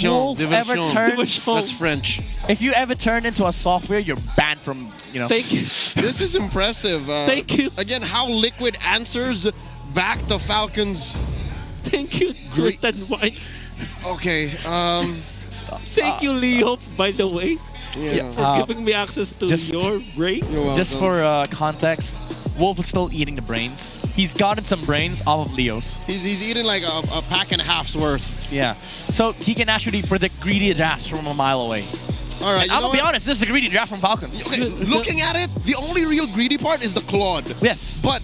Wolf ever Diversion. turns, That's French. if you ever turn into a software, you're banned from, you know. Thank you. This is impressive. Thank you. Again, how Liquid answers back to Falcons. Thank you, Great. Tristan White. Okay. Thank you, Leo, by the way, Yeah. for giving me access to just- your brain. You're welcome. Just for context, Wolf is still eating the brains. He's gotten some brains off of Leo's. He's eating like a pack and a half's worth. Yeah. So he can actually predict greedy drafts from a mile away. All right. And I'm gonna be honest, this is a greedy draft from Falcons. Okay, looking at it, the only real greedy part is the Claude. Yes. But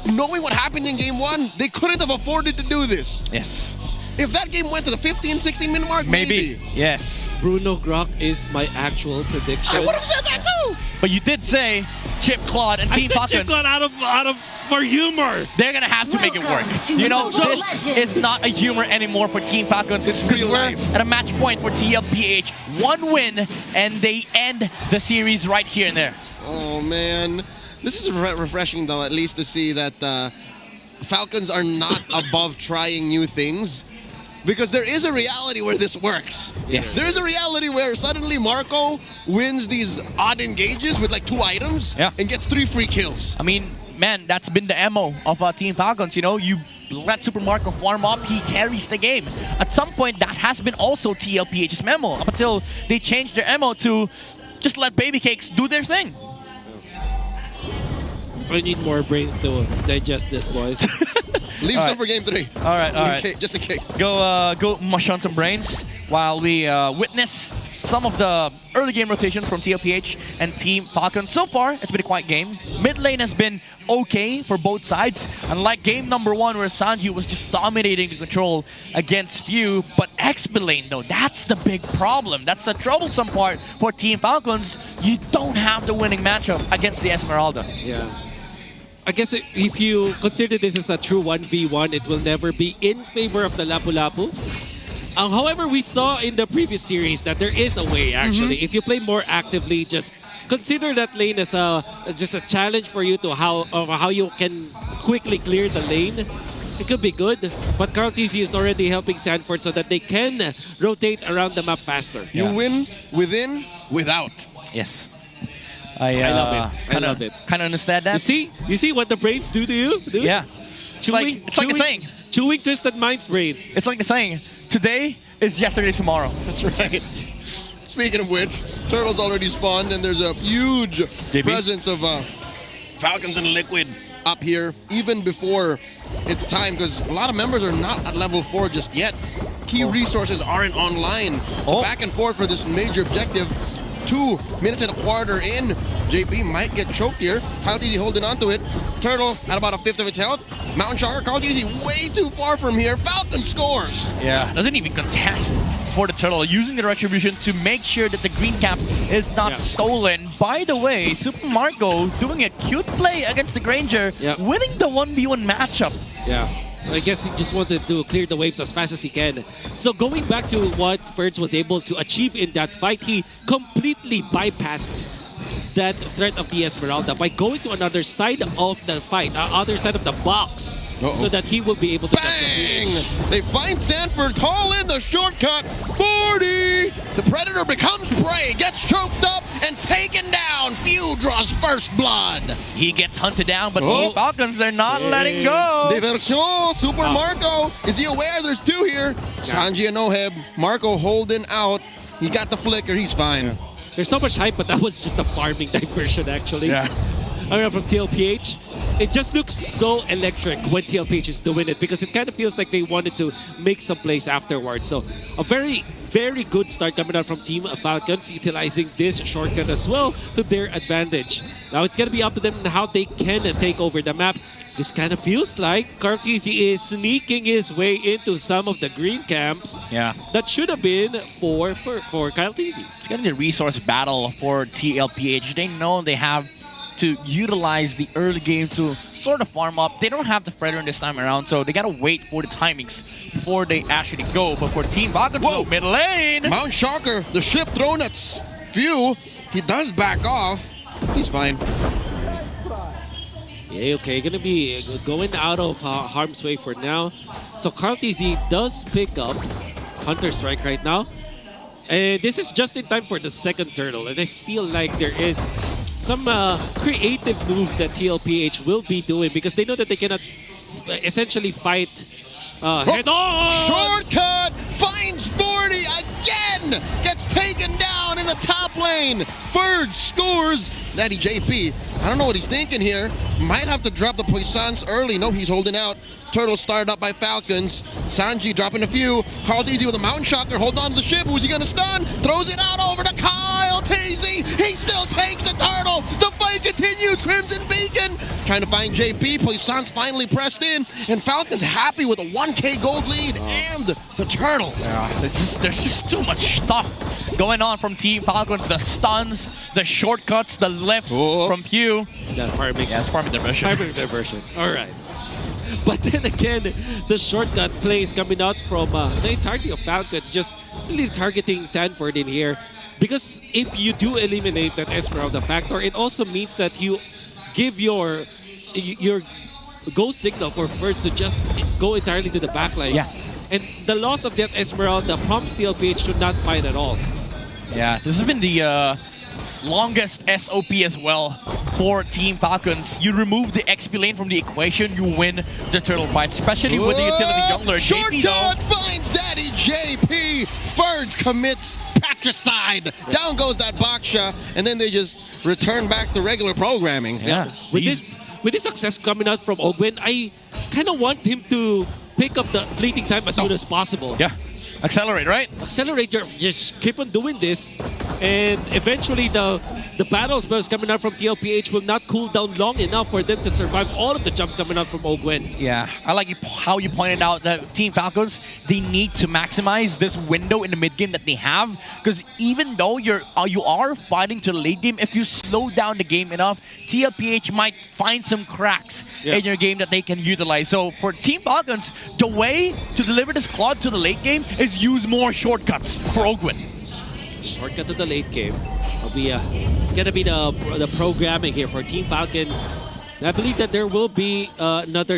knowing what happened in game one, they couldn't have afforded to do this. Yes. If that game went to the 15, 16-minute mark, Maybe. maybe. Yes. Bruno Grok is my actual prediction. I would have said that too. But you did say Chip Claude and I Team said Falcons. Chip got out of for humor. They're gonna have to make it work. Welcome to You know, Mobile this Legends. is not a humor anymore for Team Falcons. It's because real we're life. at a match point for Tlph. One win, and they end the series right here and there. Oh, man. This is refreshing, though, at least to see that Falcons are not above trying new things. Because there is a reality where this works. Yes. There is a reality where suddenly Marco wins these odd engages with like 2 items Yeah. and gets 3 free kills. I mean, man, that's been the MO of Team Falcons. You know, you let Super Marco farm up, he carries the game. At some point, that has been also Tlph's memo. Up until they changed their MO to just let Baby Cakes do their thing. I need more brains to digest this, boys. Leave All some right. for game 3. All right, all right. Just in case. Go mush on some brains while we witness some of the early game rotations from Tlph and Team Falcon. So far, it's been a quiet game. Mid lane has been okay for both sides. Unlike game number 1 where Sanji was just dominating the control against Few. But XP lane though, that's the big problem. That's the troublesome part for Team Falcons. You don't have the winning matchup against the Esmeralda. Yeah. I guess if you consider this as a true 1v1, it will never be in favor of the Lapu-Lapu. However, we saw in the previous series that there is a way, actually. If you play more actively, just consider that lane as just a challenge for you to how you can quickly clear the lane. It could be good, but Carl TZ is already helping Sanford so that they can rotate around the map faster. You win within, without. Yes. I love it. I love it. Kind of understand that. You see what the brains do to you? Dude? Yeah. It's like a saying. Chewing Twisted Minds brains. It's like the saying, today is yesterday's tomorrow. That's right. Speaking of which, Turtle's already spawned, and there's a huge presence of Falcons and Liquid up here, even before it's time, because a lot of members are not at level 4 just yet. Key resources aren't online. So back and forth for this major objective. 2 minutes and a quarter in. JP might get choked here. Kyle TZ holding on to it. Turtle at about a 1/5 of its health. Mountain Sharker, Kyle TZ way too far from here. Falcon scores. Yeah. Doesn't even contest for the Turtle, using the Retribution to make sure that the green cap is not stolen. By the way, Super Marco doing a cute play against the Granger, winning the 1v1 matchup. Yeah. I guess he just wanted to clear the waves as fast as he can. So going back to what Ferds was able to achieve in that fight, he completely bypassed that threat of the Esmeralda by going to another side of the fight, other side of the box, so that he will be able to bang! They find Sanford, call in the shortcut. 40! The Predator becomes prey, gets choked up, and taken down. Few draws first blood. He gets hunted down, but Team Falcons, they're not letting go. Diversion, Super Marco. Is he aware there's 2 here? Sanji and Oheb. Marco holding out. He got the flicker, he's fine. There's so much hype, but that was just a farming diversion, actually. Yeah. I mean, from Tlph, it just looks so electric when Tlph is doing it because it kind of feels like they wanted to make some plays afterwards. So a very, very good start coming out from Team Falcons, utilizing this shortcut as well to their advantage. Now it's going to be up to them on how they can take over the map. This kind of feels like Carl TZ is sneaking his way into some of the green camps. Yeah. That should have been for Kyle TZ. It's going to be a resource battle for Tlph. They know they have to utilize the early game to sort of farm up. They don't have the Predator this time around, so they got to wait for the timings before they actually go. But for Team Falcons, mid lane. Mount Sharker, the ship thrown at Few. He does back off. He's fine. Yeah, okay, gonna be going out of harm's way for now. So Carl TZ does pick up Hunter Strike right now. And this is just in time for the second turtle. And I feel like there is some creative moves that Tlph will be doing because they know that they cannot essentially fight head on. Shortcut finds 40 again. Gets taken down in the top lane. Ferg scores. Daddy JP, I don't know what he's thinking here. Might have to drop the puissance early. No, he's holding out. Turtle started up by Falcons. Sanji dropping a few. kayo with a mountain shocker. Hold on to the ship. Who's he going to stun? Throws it out over to kayo. He still takes the turtle. The fight continues. Crimson Beacon trying to find JP. Puissance finally pressed in. And Falcons happy with a 1K gold lead and the turtle. Yeah, there's just too much stuff going on from Team Falcons. The stuns, the shortcuts, the lifts from Pew. Yeah, farming. Yeah, it's farming diversion. Farming diversion. All right. But then again, the shortcut plays coming out from the entirety of Falcons, just really targeting Sanford in here. Because if you do eliminate that Esmeralda factor, it also means that you give your go signal for Ferg to just go entirely to the backline. Yeah. And the loss of that Esmeralda prompts Tlph to not fight at all. Yeah, this has been the longest SOP as well for Team Falcons. You remove the XP lane from the equation, you win the turtle fight, especially with the utility jungler. Shortcut finds Daddy JP. Ferg commits patricide. Down goes that Baksha, and then they just return back to regular programming. Yeah. With this success coming out from Ogwen, I kind of want him to pick up the fleeting time as soon as possible. Yeah. Accelerate, right? Accelerate, just keep on doing this. And eventually the battle spells coming out from Tlph will not cool down long enough for them to survive all of the jumps coming out from Ogwen. Yeah, I like how you pointed out that Team Falcons, they need to maximize this window in the mid game that they have, because even though you are fighting to the late game, if you slow down the game enough, Tlph might find some cracks in your game that they can utilize. So for Team Falcons, the way to deliver this Claude to the late game is use more shortcuts for Ogwen. Shortcut to the late game. It'll be gonna be the programming here for Team Falcons. And I believe that there will be another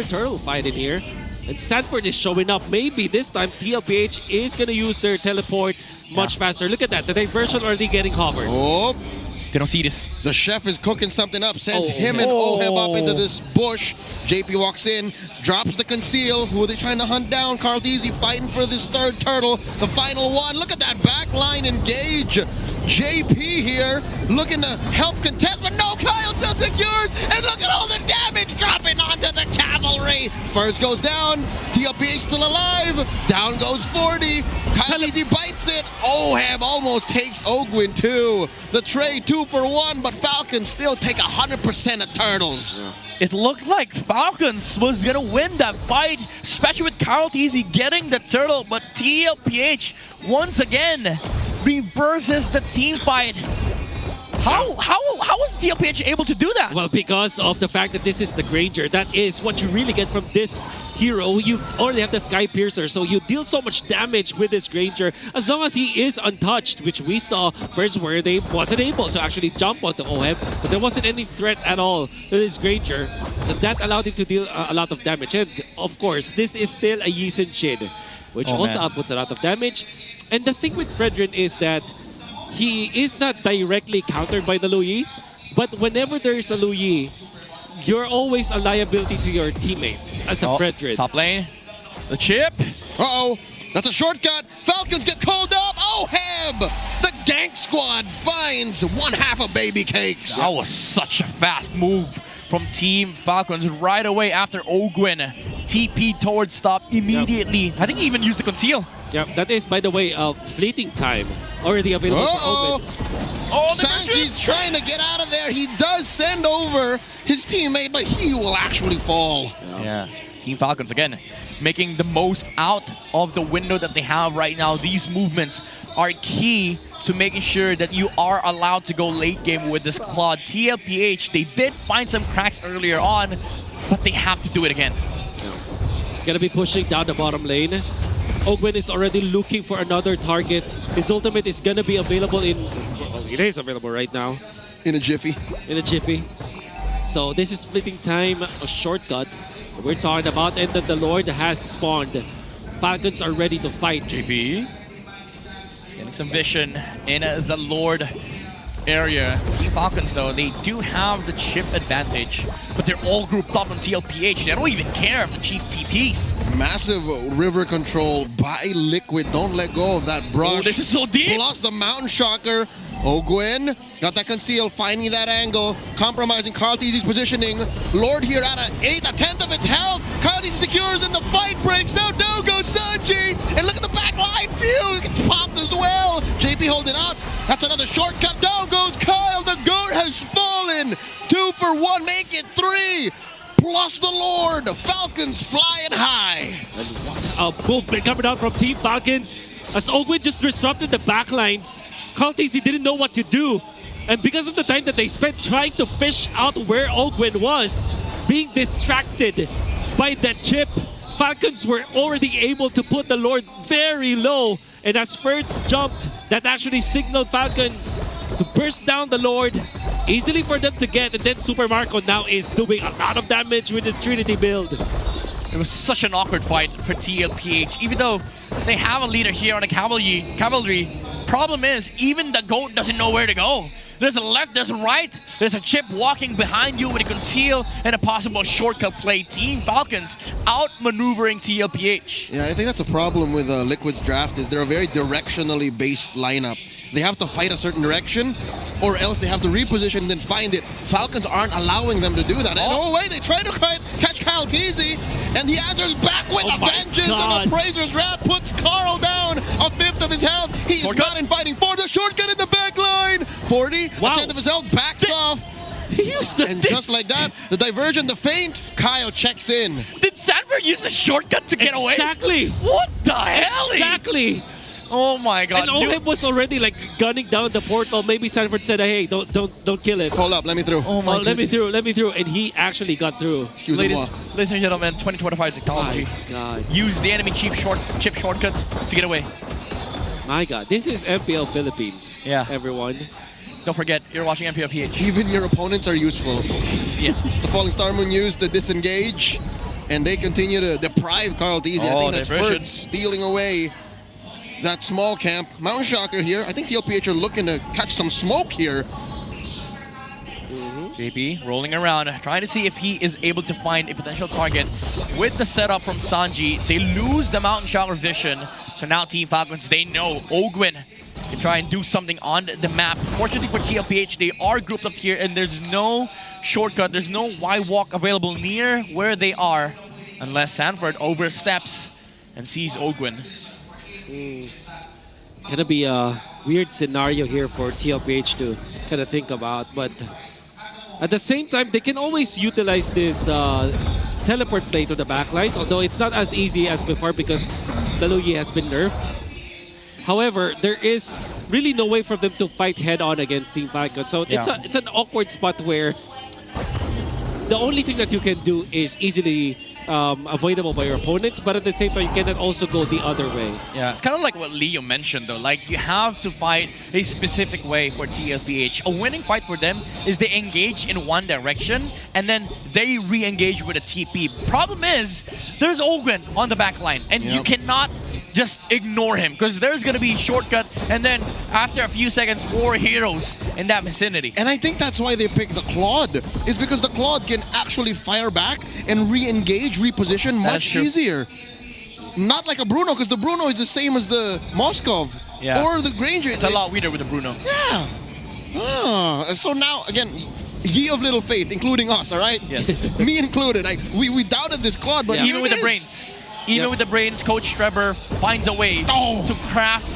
turtle fight in here. And Sanford is showing up. Maybe this time Tlph is gonna use their teleport much faster. Look at that, the diversion already getting covered. Oh, They don't see this. the chef is cooking something up. Sends him and Oheb up into this bush. JP walks in, drops the conceal. Who are they trying to hunt down? kayo fighting for this third turtle. The final one. Look at that backline engage. JP here looking to help contest, but no, Kayo still secures. And look at all the damage dropping onto the cavalry. First goes down. Tlph still alive. Down goes 40. kayo bites it. Oheb almost takes Ogwen too. The trade 2 for 1, but Falcons still take 100% of turtles. It looked like Falcons was gonna win that fight, especially with kayo getting the turtle, but Tlph once again reverses the team fight. How was Tlph able to do that? Well, because of the fact that this is the Granger. That is what you really get from this hero. You already have the Sky Piercer, so you deal so much damage with this Granger as long as he is untouched, which we saw first where they wasn't able to actually jump onto Oheb, but there wasn't any threat at all to this Granger. So that allowed him to deal a lot of damage. And of course, this is still a Yisen Shin, which also outputs a lot of damage. And the thing with Fredrin is that he is not directly countered by the Lu Yi, but whenever there is a Lu Yi, you're always a liability to your teammates as a Fredrin. Top lane, the chip. Uh-oh, that's a shortcut. Falcons get called up. Oheb, the gank squad finds one half of baby cakes. That was such a fast move from Team Falcons right away after Ogwen TP towards stop immediately. I think he even used the conceal. Yeah, that is, by the way, fleeting time already available for Ogwen. Sanji's trying to get out of there. He does send over his teammate, but he will actually fall. Yeah, Team Falcons again making the most out of the window that they have right now. These movements are key to making sure that you are allowed to go late game with this Claude. Tlph, they did find some cracks earlier on, but they have to do it again. Gonna be pushing down the bottom lane. Ogwen is already looking for another target. His ultimate is gonna be available in... Well, it is available right now. In a jiffy. In a jiffy. So this is splitting time, a shortcut we're talking about, and that the Lord has spawned. Falcons are ready to fight. JP. Getting some vision in the Lord area. Team Falcons, though, they do have the chip advantage, but they're all grouped up on Tlph. They don't even care if the cheap TPs. Massive river control by Liquid. Don't let go of that brush. Oh, this is so deep. Plus the Mountain Shocker. Ogwin got that conceal, finding that angle, compromising KarlTz's positioning. Lord here at a tenth of its health. KarlTz secures and the fight breaks out. No goes Sanji. And look at the back line. Phew, it gets popped as well. JP holding out. That's another shortcut. Down goes Kyle. The goat has fallen. 2 for 1, make it 3. Plus the Lord. Falcons flying high. A movement coming out from Team Falcons as Ogwin just disrupted the backlines. KarlTz didn't know what to do. And because of the time that they spent trying to fish out where Ogwin was, being distracted by that chip, Falcons were already able to put the Lord very low. And as first jumped, that actually signaled Falcons to burst down the Lord, easily for them to get. And then Super Marco now is doing a lot of damage with his Trinity build. It was such an awkward fight for Tlph, even though they have a leader here on the cavalry. Problem is, even the GOAT doesn't know where to go. There's a left, there's a right, there's a chip walking behind you with a conceal and a possible shortcut play. Team Falcons outmaneuvering Tlph. Yeah, I think that's a problem with Liquid's draft is they're a very directionally based lineup. They have to fight a certain direction or else they have to reposition and then find it. Falcons aren't allowing them to do that. And oh wait, they try to catch KarlTz and he answers back with a vengeance and Appraiser's Wrath puts Karl down a fifth of his health. He's not in fighting for the shortcut in the back line. 40, a tenth of his health, backs off. And just like that, the diversion, the feint, Kayo checks in. Did Sanford use the shortcut to get away? Exactly. What the hell? Exactly. Oh my god. And Oheb was already like gunning down the portal. Maybe Sanford said, hey, don't kill it. Hold up, let me through. Oh my let me through. And he actually got through. Excuse-moi. Ladies and gentlemen, 2025 technology. My god. Use the enemy chip shortcut to get away. My god. This is MPL Philippines. Yeah. Everyone. Don't forget, you're watching Mpl-Ph. Even your opponents are useful. Yes. So Falling Star Moon used to disengage, and they continue to deprive KarlTz. I think that's Ferd stealing away that small camp. Mountain Shocker here. I think Tlph are looking to catch some smoke here. JP rolling around, trying to see if he is able to find a potential target. With the setup from Sanji, they lose the Mountain Shocker vision. So now Team Falcons, they know Ogwin can try and do something on the map. Fortunately for Tlph, they are grouped up here and there's no shortcut, there's no Y-walk available near where they are unless Sanford oversteps and sees Ogwin. Gonna be a weird scenario here for Tlph to kind of think about, but at the same time, they can always utilize this teleport play to the backlines, although it's not as easy as before because the Luyi has been nerfed. However, there is really no way for them to fight head-on against Team Falcon. So it's an awkward spot where the only thing that you can do is easily avoidable by your opponents, but at the same time, you cannot also go the other way. Yeah, it's kind of like what Leo mentioned though. Like, you have to fight a specific way for Tlph. A winning fight for them is they engage in one direction and then they re-engage with a TP. Problem is, there's Ogwin on the back line and you cannot just ignore him because there's going to be shortcut and then after a few seconds, 4 heroes in that vicinity. And I think that's why they picked the Claude, is because the Claude can actually fire back and re-engage, reposition much easier. Not like a Bruno, because the Bruno is the same as the Moskov or the Granger. It's a lot weirder with the Bruno. Yeah. So now, again, ye of little faith, including us, all right? Yes. Me included. We doubted this Claude, but even with the brains. Even with the brains, Coach Trevor finds a way to craft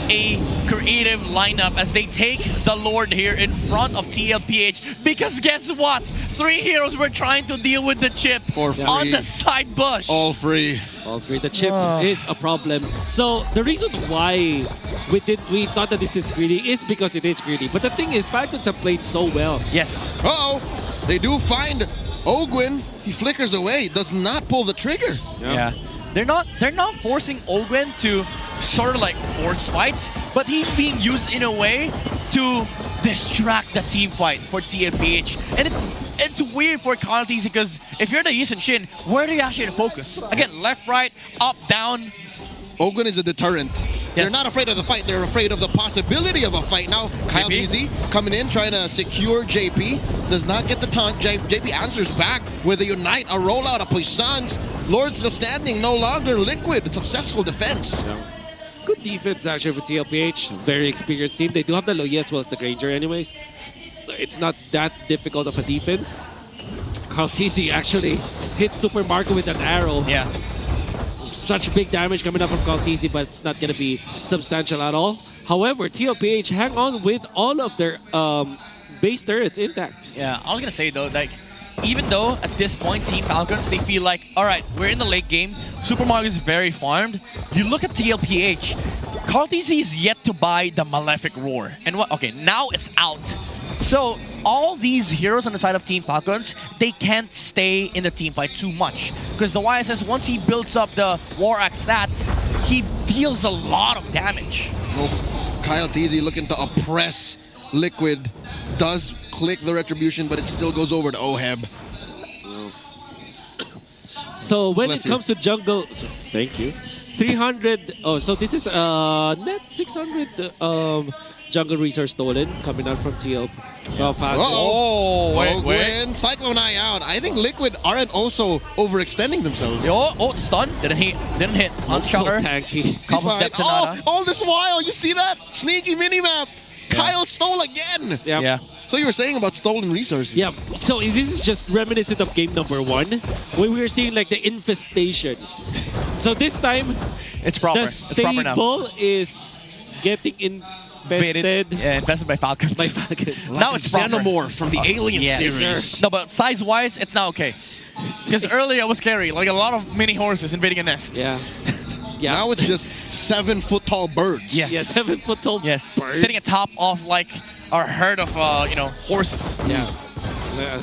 a creative lineup as they take the Lord here in front of Tlph. Because guess what? 3 heroes were trying to deal with the chip on the side bush. All free. All free. The chip is a problem. So the reason why we thought that this is greedy is because it is greedy. But the thing is, Falcons have played so well. Yes. Uh-oh. They do find Ogwin. He flickers away. Does not pull the trigger. Yeah. They're not forcing Ogwin to sort of like force fights, but he's being used in a way to distract the team fight for Tlph. And it's weird for KarlTz because if you're the Yisun Shin, where do you actually focus? Again, left, right, up, down. Ogwin is a deterrent. They're not afraid of the fight. They're afraid of the possibility of a fight. Now, KyleTzy coming in, trying to secure JP. Does not get the taunt. JP answers back with a Unite, a rollout, a puissance. Lord still standing, no longer Liquid. Successful defense. Yeah. Good defense actually for Tlph. Very experienced team. They do have the Loyi as well as the Granger anyways. It's not that difficult of a defense. KyleTzy actually hit Super Marco with an arrow. Yeah. Such big damage coming up from KyleTzy, but it's not going to be substantial at all. However, Tlph hang on with all of their base turrets intact. Yeah, I was going to say though, like, even though at this point, Team Falcons, they feel like, all right, we're in the late game. Super Mario is very farmed. You look at Tlph, KyleTzy is yet to buy the Malefic Roar. And what? Okay, now it's out. So all these heroes on the side of Team Falcons, they can't stay in the team fight too much. Because the YSS, once he builds up the War Axe stats, he deals a lot of damage. Oh, KyleTzy looking to oppress Liquid. Does click the Retribution, but it still goes over to Oheb. So when it comes to jungle, thank you. 300. Oh, so this is net 600 jungle resource stolen coming out from TL. Wait. Cyclone Eye out. I think Liquid aren't also overextending themselves. Oh, stun. Didn't hit. On So Shocker. tanky. All this while, you see that? Sneaky minimap. Kyle stole again. Yep. Yeah. So you were saying about stolen resources. Yeah, so this is just reminiscent of game number 1, when we were seeing like the infestation. So this time, It's proper. the It's proper now. stable is getting infested Yeah, infested by Falcons. by Falcons. Now it's proper. Xenomorph from the Alien Yes. series. No, but size-wise, it's now okay. Because earlier it was scary, like a lot of mini horses invading a nest. Yeah. Yeah. Now it's just 7-foot tall birds. Yes. Yeah, 7-foot tall Yes, birds. sitting atop of like a herd of horses. Yeah.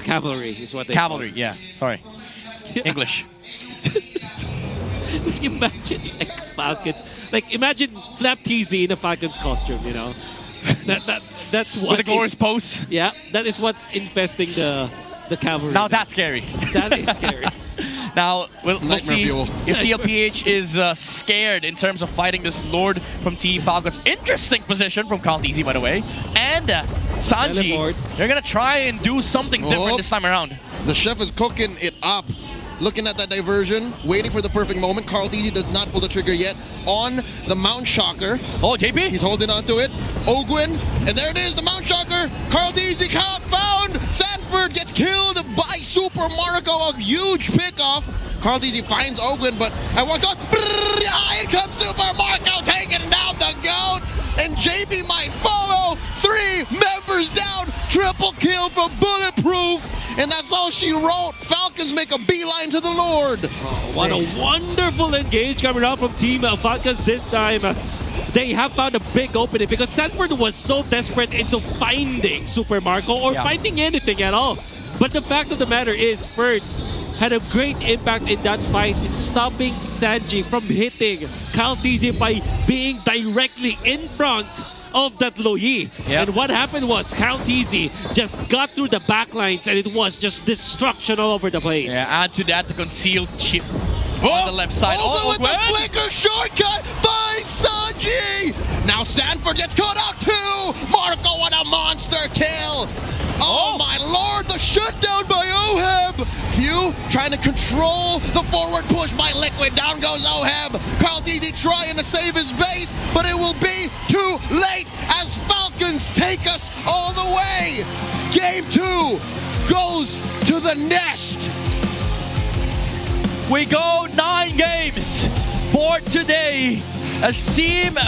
Cavalry is what they Cavalry. Yeah. Sorry. English. Imagine like Falcons. Like imagine FlapTZ in a Falcons costume, you know. That's what With a glorious is, pose. yeah, that is what's infesting the cavalry. Now that's scary. That is scary. Now we'll Nightmare see fuel. if Tlph is scared in terms of fighting this Lord from Team Falcons. Interesting position from KyleTzy, by the way. And Sanji, Teleport. they're gonna try and do something different this time around. The chef is cooking it up. Looking at that diversion, waiting for the perfect moment. KyleTzy does not pull the trigger yet on the Mount Shocker. Oh, JP. He's holding on to it. Ogwin, and there it is, the Mount Shocker. KyleTzy count found. Sanford gets killed by Super Marco. A huge pickoff. KyleTzy finds Ogwin, but at one go, in comes Super Marco taking down the GOAT. And JP might follow. 3 members down. Triple kill from Bulletproof. And that's all she wrote. Falcons make a beeline to the Lord. Oh, what a wonderful engage coming out from Team Falcons this time. They have found a big opening because Sanford was so desperate into finding Super Marco or finding anything at all. But the fact of the matter is, Fertz had a great impact in that fight, stopping Sanji from hitting KyleTzy by being directly in front of that Loyi. Yep. And what happened was KyleTzy just got through the backlines and it was just destruction all over the place. Yeah, add to that the concealed chip on the left side. Over with the Ogwin. flicker shortcut. Finds Sanji. Now Sanford gets caught out too. Marco with a monster kill. Oh my lord, the shutdown by Oheb. Few trying to control the forward push by Liquid. Down goes Oheb. KyleTzy trying to save his base, but it will be too late as Falcons take us all the way. Game 2 goes to the nest. We go 9 games for today as Team